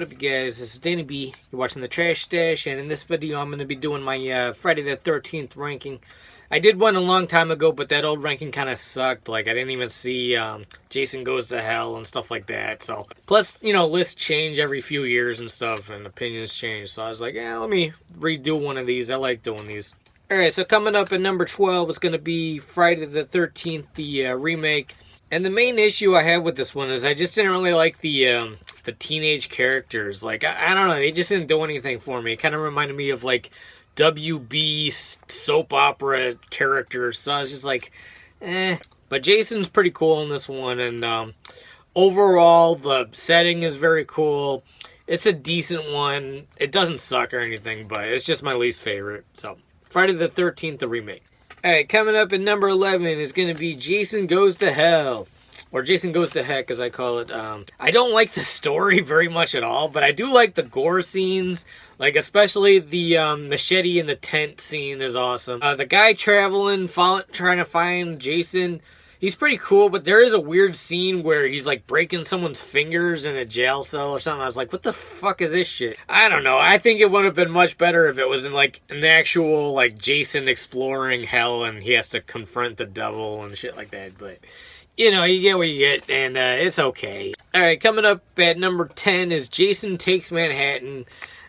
What up, you guys? This is Danny B. You're watching the Trash Stash, and in this video I'm going to be doing my Friday the 13th ranking. I did one a long time ago, but that old ranking kind of sucked. Like, I didn't even see Jason Goes to Hell and stuff like that. So, plus, you know, lists change every few years and stuff, and opinions change. So I was like, yeah, let me redo one of these. I like doing these. Alright, so coming up at number 12 is going to be Friday the 13th, the remake. And the main issue I have with this one is I just didn't really like the teenage characters. Like, I don't know, they just didn't do anything for me. It kind of reminded me of, like, WB soap opera characters. So I was just like, eh. But Jason's pretty cool in this one. And overall, the setting is very cool. It's a decent one. It doesn't suck or anything, but it's just my least favorite. So, Friday the 13th, the remake. Alright, coming up at number 11 is going to be Jason Goes to Hell. Or Jason Goes to Heck, as I call it. I don't like the story very much at all, but I do like the gore scenes. Like, especially the machete in the tent scene is awesome. The guy trying to find Jason, he's pretty cool, but there is a weird scene where he's, like, breaking someone's fingers in a jail cell or something. I was like, what the fuck is this shit? I don't know. I think it would have been much better if it was in, like, an actual, like, Jason exploring hell and he has to confront the devil and shit like that. But, you know, you get what you get, and it's okay. Alright, coming up at number 10 is Jason Takes Manhattan.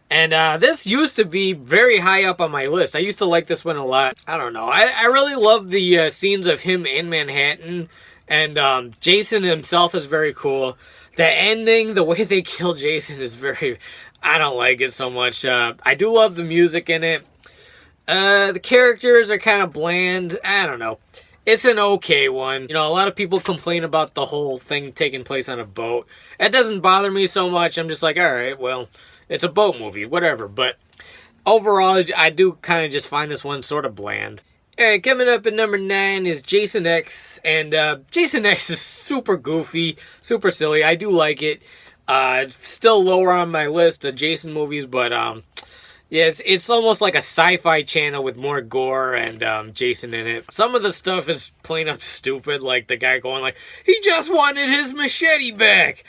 And this used to be very high up on my list. I used to like this one a lot. I don't know. I really love the scenes of him in Manhattan. And Jason himself is very cool. The ending, the way they kill Jason is very... I don't like it so much. I do love the music in it. The characters are kind of bland. I don't know. It's an okay one. You know, a lot of people complain about the whole thing taking place on a boat. It doesn't bother me so much. I'm just like, alright, well... It's a boat movie, whatever, but overall, I do kind of just find this one sort of bland. Alright, coming up at number 9 is Jason X, and Jason X is super goofy, super silly. I do like it. It's still lower on my list of Jason movies, but yeah, it's almost like a sci-fi channel with more gore and Jason in it. Some of the stuff is plain up stupid, like the guy going like, he just wanted his machete back.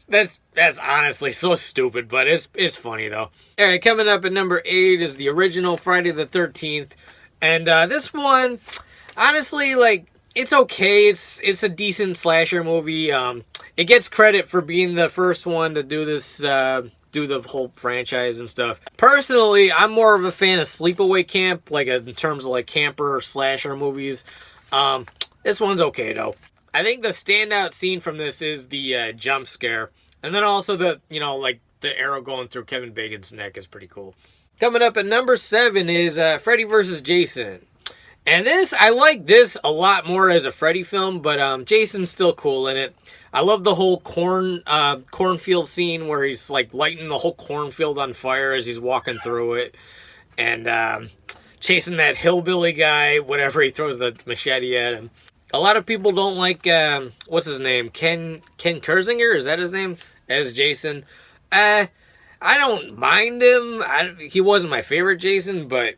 That's honestly so stupid, but it's funny though. Alright, coming up at number 8 is the original Friday the 13th. And this one, honestly, like, it's okay. It's a decent slasher movie. It gets credit for being the first one to do this, do the whole franchise and stuff. Personally, I'm more of a fan of Sleepaway Camp, like in terms of like camper or slasher movies. This one's okay though. I think the standout scene from this is the jump scare. And then also the, you know, like the arrow going through Kevin Bacon's neck is pretty cool. Coming up at number 7 is Freddy vs. Jason. And this, I like this a lot more as a Freddy film, but Jason's still cool in it. I love the whole cornfield scene where he's like lighting the whole cornfield on fire as he's walking through it. And chasing that hillbilly guy, whatever, he throws the machete at him. A lot of people don't like, what's his name? Ken Kersinger, is that his name? As Jason. I don't mind him. He wasn't my favorite Jason, but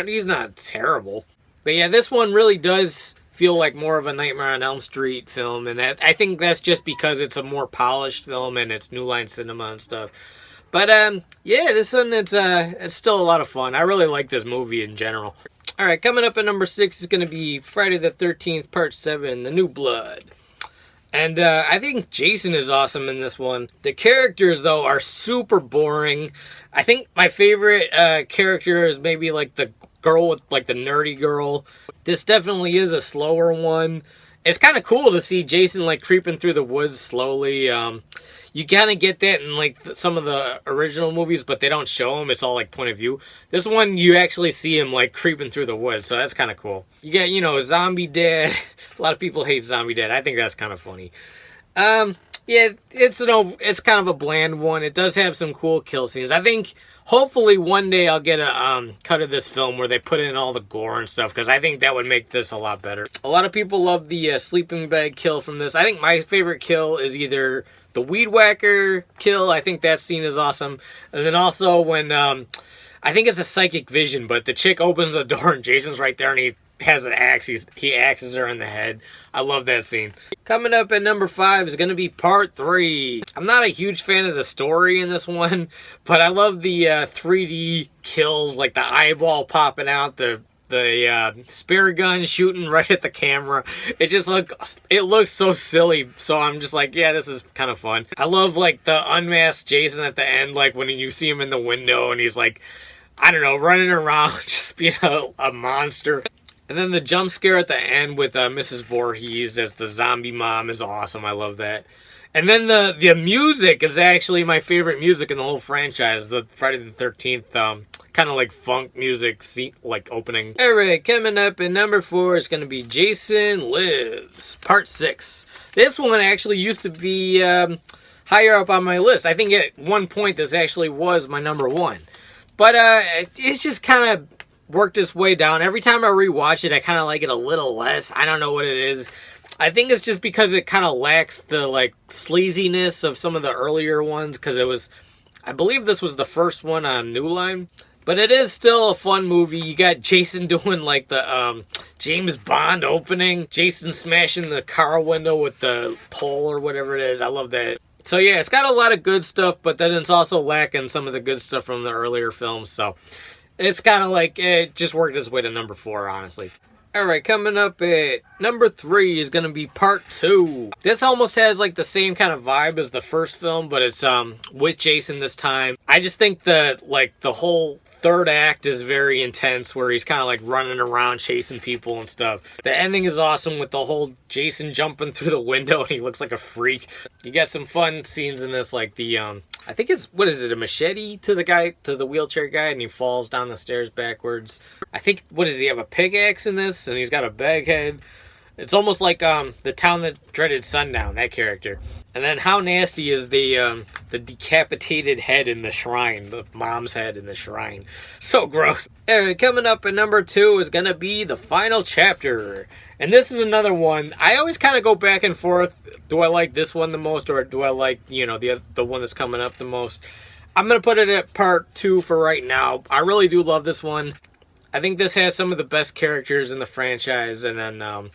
he's not terrible. But yeah, this one really does feel like more of a Nightmare on Elm Street film. And I think that's just because it's a more polished film and it's New Line Cinema and stuff. But yeah, this one, it's still a lot of fun. I really like this movie in general. Alright, coming up at number 6 is going to be Friday the 13th, Part 7, The New Blood. And I think Jason is awesome in this one. The characters, though, are super boring. I think my favorite character is maybe like the girl with, like, the nerdy girl. This definitely is a slower one. It's kind of cool to see Jason, like, creeping through the woods slowly. You kind of get that in, like, some of the original movies, but they don't show him. It's all, like, point of view. This one, you actually see him, like, creeping through the woods, so that's kind of cool. You got, you know, Zombie Dad. A lot of people hate Zombie Dad. I think that's kind of funny. Yeah, it's kind of a bland one. It does have some cool kill scenes. I think, hopefully, one day I'll get a cut of this film where they put in all the gore and stuff, because I think that would make this a lot better. A lot of people love the sleeping bag kill from this. I think my favorite kill is either the weed whacker kill. I think that scene is awesome. And then also when, I think it's a psychic vision, but the chick opens a door and Jason's right there and he has an axe, he axes her in the head. I love that scene. Coming up at number 5 is going to be part 3. I'm not a huge fan of the story in this one, but I love the 3D kills, like the eyeball popping out, the spear gun shooting right at the camera. It looks so silly, so I'm just like, yeah, this is kind of fun. I love like the unmasked Jason at the end, like when you see him in the window and he's like, I don't know, running around just being a monster. And then the jump scare at the end with Mrs. Voorhees as the zombie mom is awesome. I love that. And then the music is actually my favorite music in the whole franchise. The Friday the 13th, kind of like funk music, like opening. Alright, coming up at number 4 is going to be Jason Lives, part 6. This one actually used to be higher up on my list. I think at one point this actually was my number 1. But it's just kind of worked its way down. Every time I rewatch it, I kind of like it a little less. I don't know what it is. I think it's just because it kind of lacks the like sleaziness of some of the earlier ones, because it was, I believe this was the first one on New Line. But it is still a fun movie. You got Jason doing like the James Bond opening. Jason smashing the car window with the pole or whatever it is. I love that. So yeah, it's got a lot of good stuff, but then it's also lacking some of the good stuff from the earlier films. So it's kind of like, it just worked its way to number 4, honestly. Alright, coming up at number 3 is going to be part 2. This almost has like the same kind of vibe as the first film, but it's with Jason this time. I just think the whole third act is very intense, where he's kind of like running around chasing people and stuff. The ending is awesome with the whole Jason jumping through the window and he looks like a freak. You got some fun scenes in this, like the I think it's, what is it, a machete to the wheelchair guy, and he falls down the stairs backwards. I think, what does he have, a pickaxe in this, and he's got a bag head. It's almost like the Town That Dreaded Sundown, that character. And then how nasty is the decapitated head in the shrine, the mom's head in the shrine. So gross. Anyway, coming up at number 2 is going to be the final chapter. And this is another one. I always kind of go back and forth. Do I like this one the most, or do I like, you know, the one that's coming up the most? I'm going to put it at part 2 for right now. I really do love this one. I think this has some of the best characters in the franchise. And then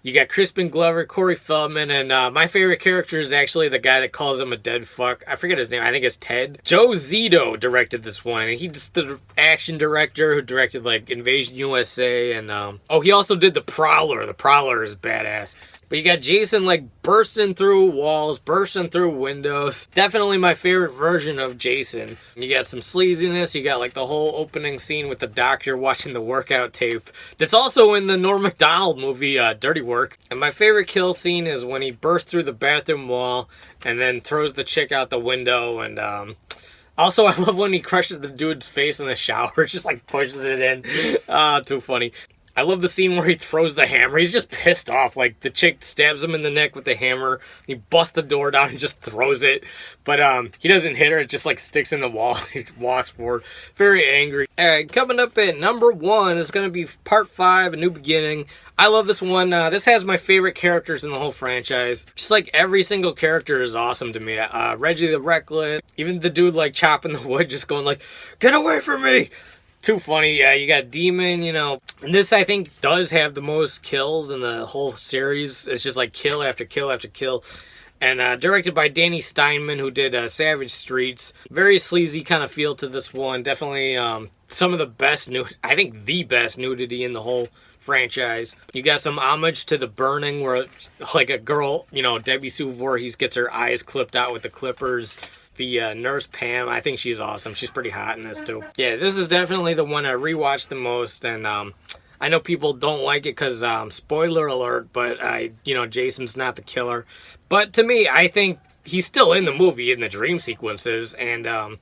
you got Crispin Glover, Corey Feldman, and my favorite character is actually the guy that calls him a dead fuck. I forget his name. I think it's Ted. Joe Zito directed this one, and he's the action director who directed like Invasion USA, and oh, he also did The Prowler. The Prowler is badass. But you got Jason like bursting through walls, bursting through windows. Definitely my favorite version of Jason. You got some sleaziness. You got like the whole opening scene with the doctor watching the workout tape. That's also in the Norm Macdonald movie, Dirty Work. And my favorite kill scene is when he bursts through the bathroom wall and then throws the chick out the window. And also, I love when he crushes the dude's face in the shower. Just like pushes it in. Too funny. I love the scene where he throws the hammer. He's just pissed off. Like, the chick stabs him in the neck with the hammer. He busts the door down and just throws it. But he doesn't hit her. It just, like, sticks in the wall. He walks forward. Very angry. Alright, coming up at number 1 is going to be part 5, A New Beginning. I love this one. This has my favorite characters in the whole franchise. Just, like, every single character is awesome to me. Reggie the Reckless. Even the dude, like, chopping the wood, just going, like, get away from me! Too funny. Yeah, you got Demon, you know. And this, I think, does have the most kills in the whole series. It's just like kill after kill after kill. And directed by Danny Steinman, who did Savage Streets. Very sleazy kind of feel to this one. Definitely some of the best, I think the best nudity in the whole franchise. You got some homage to The Burning, where like a girl, you know, Debbie Sue Voorhees gets her eyes clipped out with the clippers. The nurse Pam, I think she's awesome. She's pretty hot in this too. Yeah, this is definitely the one I rewatched the most, and I know people don't like it because spoiler alert, but you know, Jason's not the killer. But to me, I think he's still in the movie in the dream sequences, and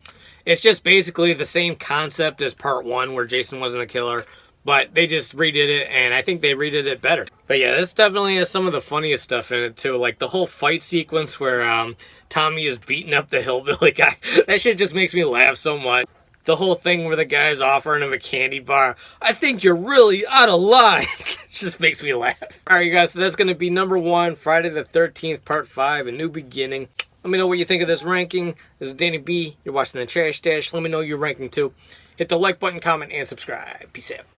it's just basically the same concept as part 1, where Jason wasn't the killer. But they just redid it, and I think they redid it better. But yeah, this definitely has some of the funniest stuff in it too. Like the whole fight sequence where Tommy is beating up the hillbilly guy. That shit just makes me laugh so much. The whole thing where the guy's offering him a candy bar. I think you're really out of line. It just makes me laugh. Alright, you guys, so that's going to be number 1, Friday the 13th, part 5, A New Beginning. Let me know what you think of this ranking. This is Danny B. You're watching The Trash Dash. Let me know your ranking too. Hit the like button, comment, and subscribe. Peace out.